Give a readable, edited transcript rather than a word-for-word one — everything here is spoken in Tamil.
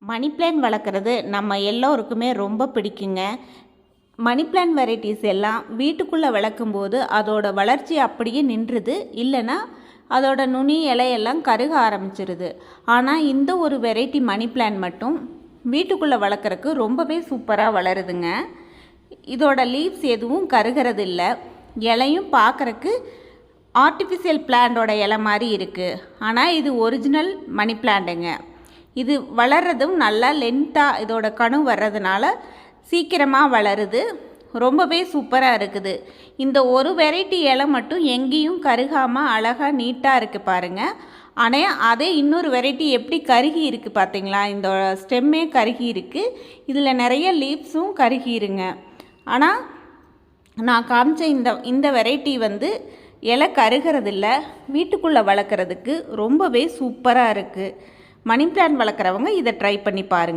மணி பிளான்ட் வளர்க்குறது நம்ம எல்லோருக்குமே ரொம்ப பிடிக்குங்க. மணி பிளான்ட் வெரைட்டிஸ் எல்லாம் வீட்டுக்குள்ளே வளர்க்கும்போது அதோட வளர்ச்சி அப்படியே நின்றுது, இல்லைன்னா அதோட நுனி இலையெல்லாம் கருக ஆரம்பிச்சிருது. ஆனால் இந்த ஒரு வெரைட்டி மணி பிளான்ட் மட்டும் வீட்டுக்குள்ளே வளர்க்குறக்கு ரொம்பவே சூப்பராக வளருதுங்க. இதோட லீவ்ஸ் எதுவும் கருகிறது இல்லை, இலையும் பார்க்குறக்கு ஆர்டிஃபிஷியல் பிளான்டோட இலை மாதிரி இருக்குது. ஆனால் இது ஒரிஜினல் மணி பிளான்ட்டுங்க. இது வளர்கிறதும் நல்லா லென்த்தாக இதோட கணு வர்றதுனால சீக்கிரமாக வளருது, ரொம்பவே சூப்பராக இருக்குது. இந்த ஒரு வெரைட்டி இலை மட்டும் எங்கேயும் கருகாமல் அழகாக நீட்டாக இருக்குது பாருங்கள். ஆனால் அதே இன்னொரு வெரைட்டி எப்படி கருகி இருக்குது பார்த்தீங்களா, இந்த ஸ்டெம்மே கருகி இருக்குது, இதில் நிறைய லீவ்ஸும் கருகிருங்க. ஆனால் நான் காமிச்ச இந்த வெரைட்டி இலை கருகிறதில்ல, வீட்டுக்குள்ளே வளர்க்குறதுக்கு ரொம்பவே சூப்பராக இருக்குது. மணி பிளான்ட் வளர்க்குறவங்க இதை ட்ரை பண்ணி பாருங்கள்.